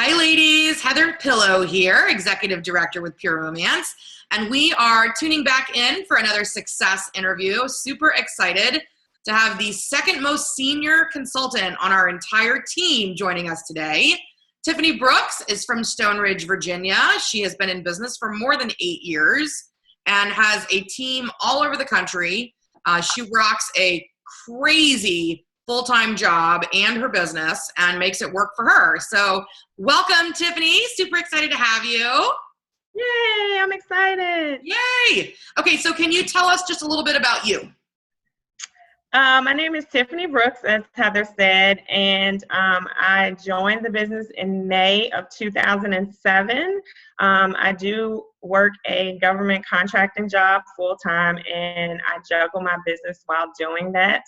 Hi, ladies. Heather Pillow here, Executive Director with Pure Romance. And we are tuning back in for another success interview. Super excited to have the second most senior consultant on our entire team joining us today. Tiffany Brooks is from Stone Ridge, Virginia. She has been in business for more than 8 years and has a team all over the country. She rocks a crazy full-time job and her business and makes it work for her. So welcome, Tiffany. Super excited to have you. Yay, I'm excited. Yay. Okay, so can you tell us just a little bit about you? My name is Tiffany Brooks, as Heather said, and I joined the business in May of 2007. I do work a government contracting job full-time, and I juggle my business while doing that.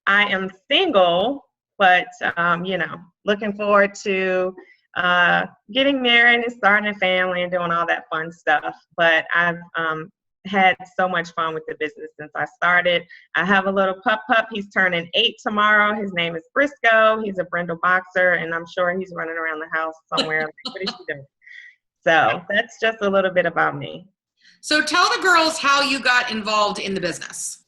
I am single, but, looking forward to getting married and starting a family and doing all that fun stuff. But I've had so much fun with the business since I started. I have a little pup. He's turning 8 tomorrow. His name is Briscoe. He's a brindle boxer, and I'm sure he's running around the house somewhere. Like, what is she doing? So that's just a little bit about me. So tell the girls how you got involved in the business.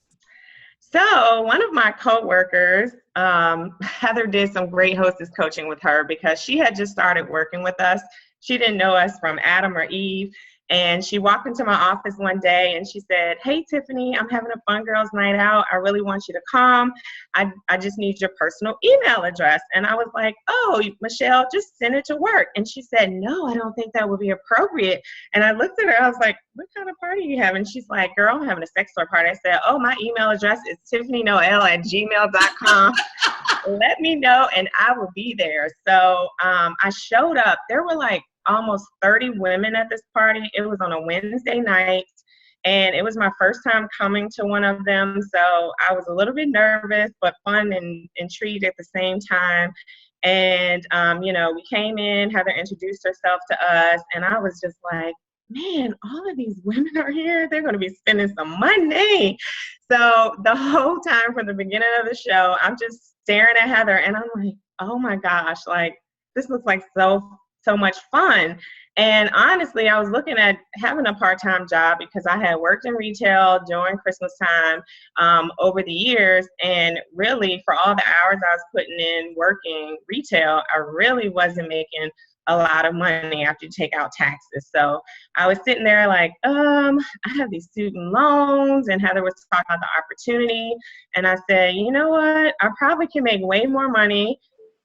So one of my coworkers, Heather, did some great hostess coaching with her because she had just started working with us. She didn't know us from Adam or Eve. And she walked into my office one day and she said, "Hey, Tiffany, I'm having a fun girls' night out. I really want you to come. I just need your personal email address." And I was like, "Oh, Michelle, just send it to work." And she said, "No, I don't think that would be appropriate." And I looked at her, I was like, "What kind of party are you having?" She's like, "Girl, I'm having a sex toy party." I said, "Oh, my email address is tiffanynoel@gmail.com. Let me know and I will be there." So I showed up. There were like almost 30 women at this party. It was on a Wednesday night, and it was my first time coming to one of them. So I was a little bit nervous, but fun and intrigued at the same time. And, we came in, Heather introduced herself to us, and I was just like, man, all of these women are here. They're going to be spending some money. So the whole time from the beginning of the show, I'm just staring at Heather, and I'm like, oh my gosh, like, this looks like so much fun. And honestly, I was looking at having a part-time job because I had worked in retail during Christmas time over the years. And really, for all the hours I was putting in working retail, I really wasn't making a lot of money after you take out taxes. So I was sitting there like, I have these student loans, and Heather was talking about the opportunity. And I said, you know what? I probably can make way more money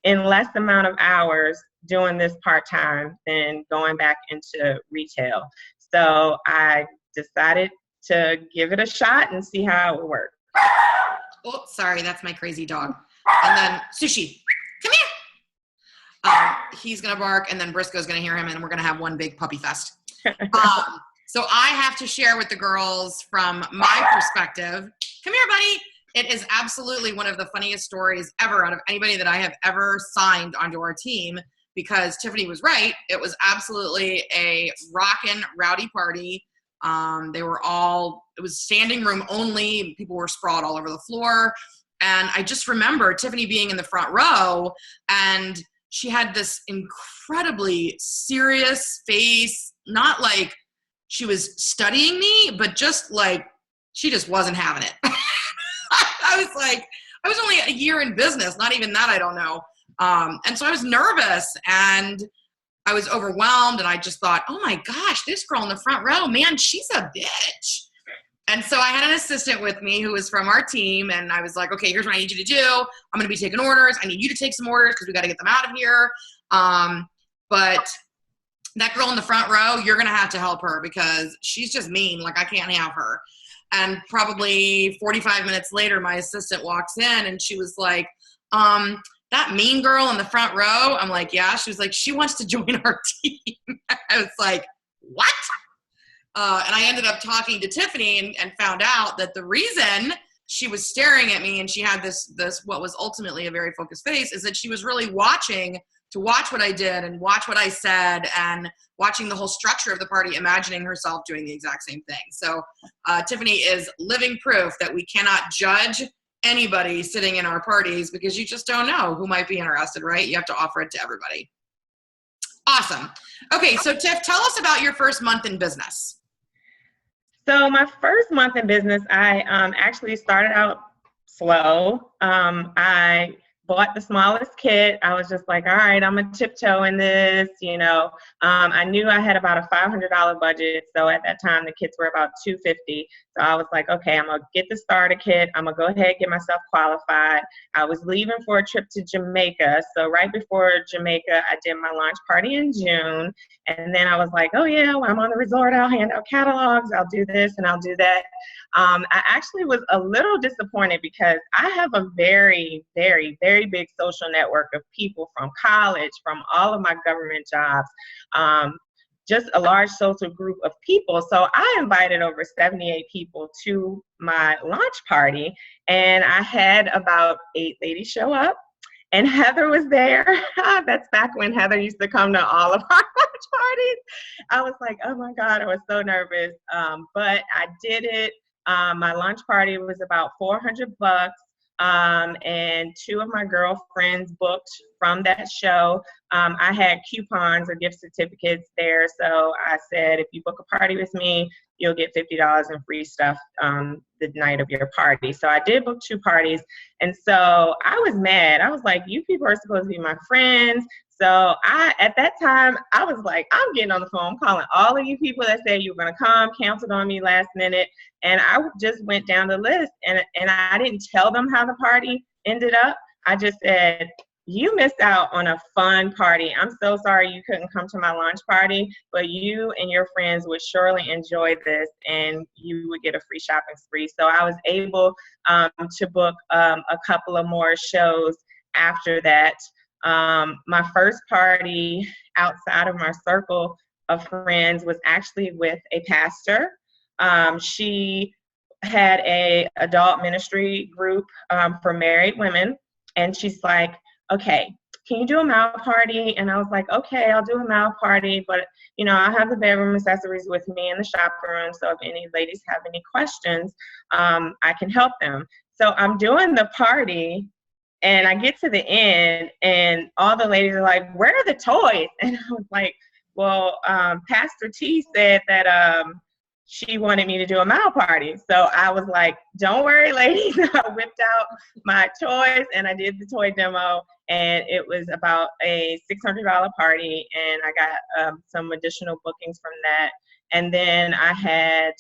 in less amount of hours doing this part-time than going back into retail. So I decided to give it a shot and see how it would work. Oh, sorry, that's my crazy dog. And then Sushi, come here. He's gonna bark, and then Briscoe's gonna hear him, and we're gonna have one big puppy fest. So I have to share with the girls from my perspective. Come here, buddy. It is absolutely one of the funniest stories ever out of anybody that I have ever signed onto our team, because Tiffany was right. It was absolutely a rockin' rowdy party. It was standing room only. People were sprawled all over the floor. And I just remember Tiffany being in the front row, and she had this incredibly serious face, not like she was studying me, but just like she just wasn't having it. I was like, I was only a year in business, not even that, I don't know. And so I was nervous and I was overwhelmed, and I just thought, oh my gosh, this girl in the front row, man, she's a bitch. And so I had an assistant with me who was from our team, and I was like, okay, here's what I need you to do. I'm going to be taking orders. I need you to take some orders because we got to get them out of here. But that girl in the front row, you're going to have to help her because she's just mean. Like, I can't have her. And probably 45 minutes later, my assistant walks in and she was like, that mean girl in the front row? I'm like, yeah. She was like, she wants to join our team. I was like, what? And I ended up talking to Tiffany and found out that the reason she was staring at me and she had this what was ultimately a very focused face is that she was really watching to watch what I did and watch what I said and watching the whole structure of the party, imagining herself doing the exact same thing. So Tiffany is living proof that we cannot judge anybody sitting in our parties because you just don't know who might be interested, right? You have to offer it to everybody. Awesome. Okay, so Tiff, tell us about your first month in business. So my first month in business, I actually started out slow. I bought the smallest kit. I was just like, all right, I'm gonna tiptoe in this, you know. I knew I had about a $500 budget, so at that time the kits were about $250. So I was like, okay, I'm gonna get the starter kit. I'm gonna go ahead and get myself qualified. I was leaving for a trip to Jamaica, so right before Jamaica, I did my launch party in June, and then I was like, oh yeah, well, I'm on the resort. I'll hand out catalogs. I'll do this and I'll do that. I actually was a little disappointed because I have a very, very, very big social network of people from college, from all of my government jobs, just a large social group of people. So I invited over 78 people to my launch party, and I had about 8 ladies show up. And Heather was there. That's back when Heather used to come to all of our launch parties. I was like, oh my God, I was so nervous. But I did it. My launch party was about $400. And 2 of my girlfriends booked from that show. I had coupons or gift certificates there. So I said, if you book a party with me, you'll get $50 in free stuff the night of your party. So I did book 2 parties. And so I was mad. I was like, you people are supposed to be my friends. So at that time, I was like, I'm getting on the phone, calling all of you people that said you were going to come, canceled on me last minute. And I just went down the list, and I didn't tell them how the party ended up. I just said, you missed out on a fun party. I'm so sorry you couldn't come to my launch party, but you and your friends would surely enjoy this, and you would get a free shopping spree. So I was able to book a couple of more shows after that. My first party outside of my circle of friends was actually with a pastor. She had a adult ministry group for married women, and she's like, okay, can you do a mouth party? And I was like, okay, I'll do a mouth party, but you know, I have the bedroom accessories with me in the shopping room, so if any ladies have any questions, I can help them. So I'm doing the party, and I get to the end, and all the ladies are like, where are the toys? And I was like, well, Pastor T said that she wanted me to do a mouth party. So I was like, don't worry, ladies. I whipped out my toys, and I did the toy demo, and it was about a $600 party, and I got some additional bookings from that. And then I had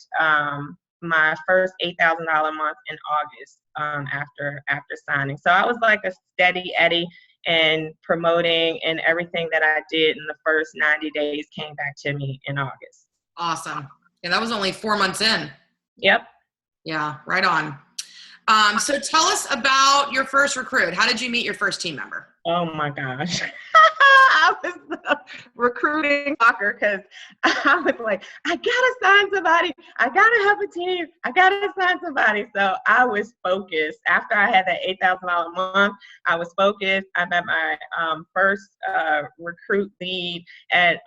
my first $8,000 month in August after signing. So I was like a steady Eddie, and promoting, and everything that I did in the first 90 days came back to me in August. Awesome. Yeah, that was only 4 months in. Yep. Yeah, right on. So tell us about your first recruit. How did you meet your first team member? Oh my gosh. I was recruiting talker because I was like, I gotta sign somebody. I gotta have a team. I gotta sign somebody. So I was focused. After I had that $8,000 month, I was focused. I met my first recruit lead at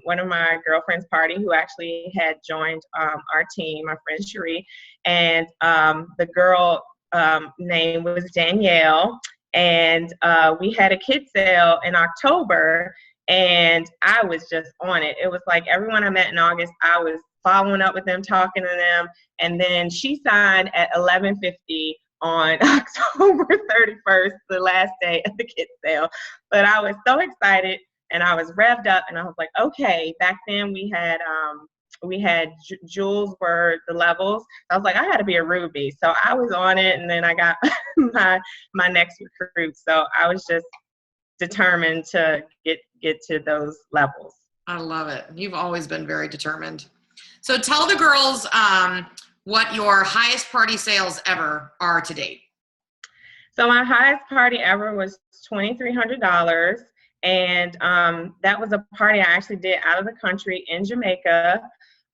one of my girlfriend's party, who actually had joined our team, my friend Cherie. And the girl name was Danielle. And we had a kid sale in October, and I was just on it. It was like everyone I met in August, I was following up with them, talking to them. And then she signed at 11:50 on October 31st, the last day of the kid sale. But I was so excited, and I was revved up, and I was like, okay. Back then we had jewels were the levels. I was like, I had to be a ruby. So I was on it, and then I got my next recruit. So I was just determined to get to those levels. I love it. You've always been very determined. So tell the girls what your highest party sales ever are to date. So my highest party ever was $2,300. And that was a party I actually did out of the country in Jamaica.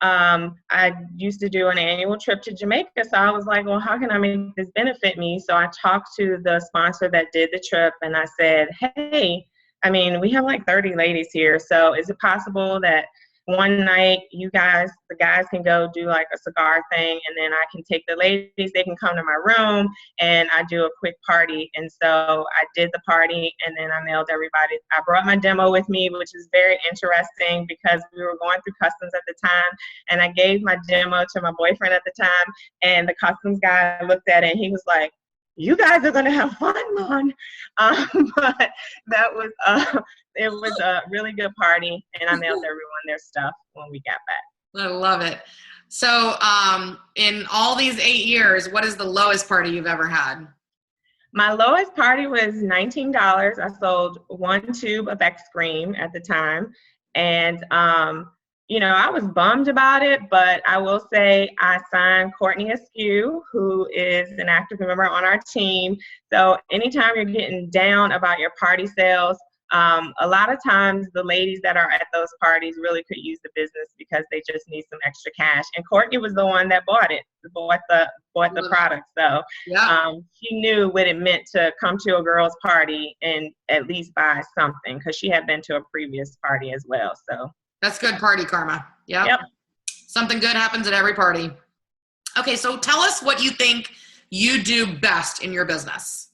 I used to do an annual trip to Jamaica, so I was like, well, how can I make this benefit me? So I talked to the sponsor that did the trip, and I said, hey, I mean, we have like 30 ladies here, so is it possible that one night the guys can go do like a cigar thing, and then I can take the ladies, they can come to my room and I do a quick party. And so I did the party, and then I mailed everybody. I brought my demo with me, which is very interesting because we were going through customs at the time, and I gave my demo to my boyfriend at the time, and the customs guy looked at it and he was like, "You guys are gonna have fun, Mom." But that was it was a really good party, and I mailed everyone their stuff when we got back. I love it. So, in all these 8 years, what is the lowest party you've ever had? My lowest party was $19. I sold 1 tube of X-Cream at the time, and I was bummed about it, but I will say I signed Courtney Askew, who is an active member on our team. So anytime you're getting down about your party sales, a lot of times the ladies that are at those parties really could use the business because they just need some extra cash. And Courtney was the one that bought the product. So she knew what it meant to come to a girl's party and at least buy something, because she had been to a previous party as well. So that's good party karma. Yep. Something good happens at every party. Okay, so tell us what you think you do best in your business.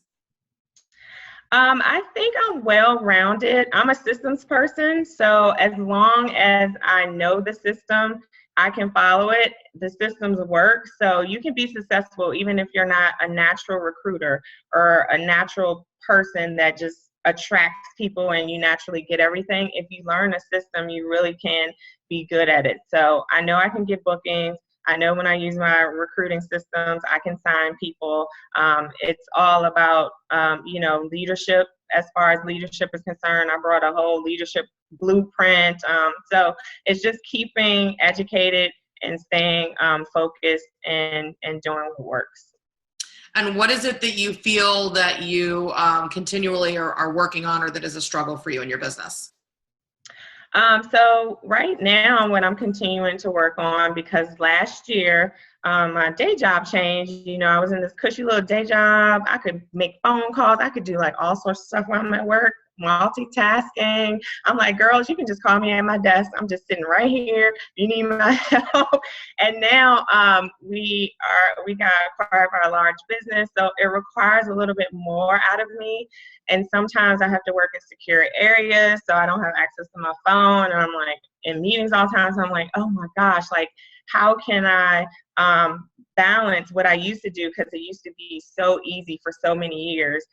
I think I'm well-rounded. I'm a systems person, so as long as I know the system, I can follow it. The systems work, so you can be successful even if you're not a natural recruiter or a natural person that just attracts people and you naturally get everything. If you learn a system, you really can be good at it. So I know I can get bookings. I know when I use my recruiting systems, I can sign people. It's all about, leadership. As far as leadership is concerned, I brought a whole leadership blueprint. So it's just keeping educated and staying focused and doing what works. And what is it that you feel that you continually are working on, or that is a struggle for you in your business? So right now, what I'm continuing to work on, because last year my day job changed. I was in this cushy little day job. I could make phone calls. I could do like all sorts of stuff while I'm at work, multitasking. I'm like, girls, you can just call me at my desk. I'm just sitting right here. You need my help. And now we got acquired by a large business, so it requires a little bit more out of me. And sometimes I have to work in secure areas, so I don't have access to my phone. And I'm like in meetings all the time. So I'm like, oh my gosh, like how can I balance what I used to do, because it used to be so easy for so many years.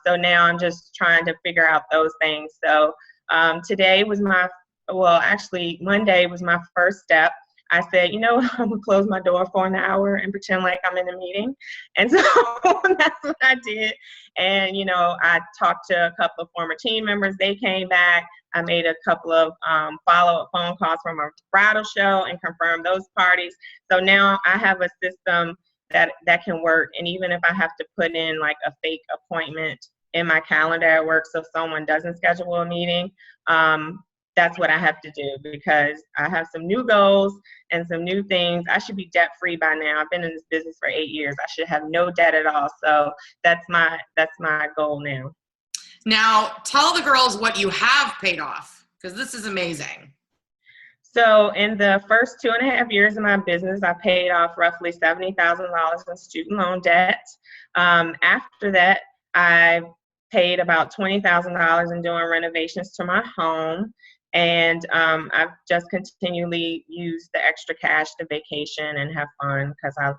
So now I'm just trying to figure out those things. So Monday was my first step. I said, I'm gonna close my door for an hour and pretend like I'm in a meeting. And so that's what I did. And, I talked to a couple of former team members. They came back. I made a couple of follow-up phone calls from a bridal show and confirmed those parties. So now I have a system that can work. And even if I have to put in like a fake appointment in my calendar at work so someone doesn't schedule a meeting, that's what I have to do, because I have some new goals and some new things. I should be debt-free by now. I've been in this business for 8 years. I should have no debt at all. So that's my goal now. Now, tell the girls what you have paid off, because this is amazing. So in the first 2.5 years of my business, I paid off roughly $70,000 in student loan debt. After that, I paid about $20,000 in doing renovations to my home. And I've just continually used the extra cash to vacation and have fun, because I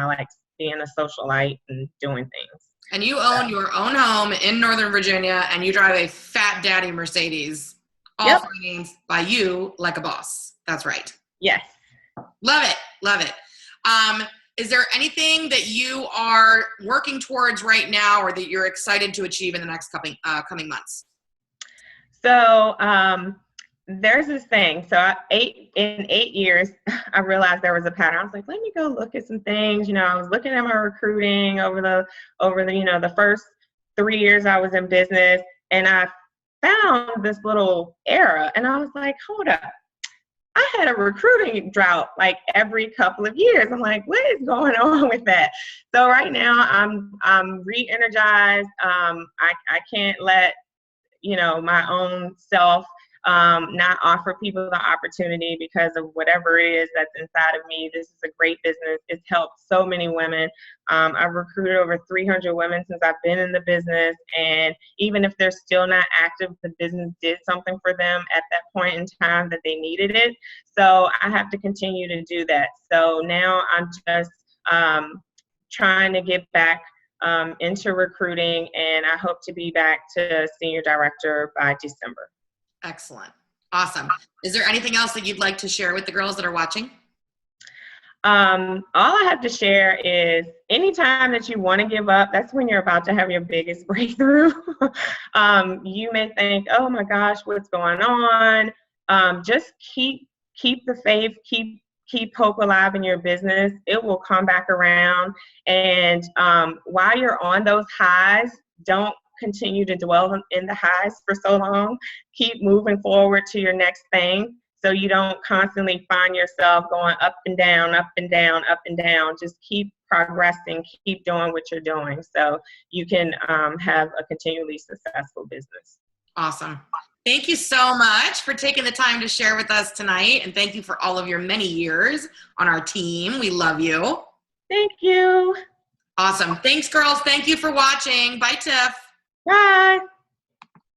like being a socialite and doing things. And you own your own home in Northern Virginia, and you drive a fat daddy Mercedes, all financed by you like a boss. That's right. Yes. Love it. Love it. Is there anything that you are working towards right now, or that you're excited to achieve in the next coming months? So there's this thing. So in 8 years, I realized there was a pattern. I was like, let me go look at some things. I was looking at my recruiting over the the first 3 years I was in business, and I found this little era, and I was like, hold up. I had a recruiting drought like every couple of years. I'm like, what is going on with that? So right now I'm re-energized. I can't let my own self not offer people the opportunity because of whatever it is that's inside of me. This is a great business. It's helped so many women. I've recruited over 300 women since I've been in the business, and even if they're still not active, the business did something for them at that point in time that they needed it. So I have to continue to do that. So now I'm just trying to get back into recruiting, and I hope to be back to senior director by December. Excellent. Awesome. Is there anything else that you'd like to share with the girls that are watching? All I have to share is anytime that you want to give up, that's when you're about to have your biggest breakthrough. You may think, oh my gosh, what's going on? Just keep the faith, keep hope alive in your business. It will come back around. And while you're on those highs, don't continue to dwell in the highs for so long. Keep moving forward to your next thing, so you don't constantly find yourself going up and down, up and down, up and down. Just keep progressing, keep doing what you're doing, so you can have a continually successful business. Awesome. Thank you so much for taking the time to share with us tonight, and thank you for all of your many years on our team. We love you. Thank you. Awesome. Thanks, girls. Thank you for watching. Bye, Tiff. Bye.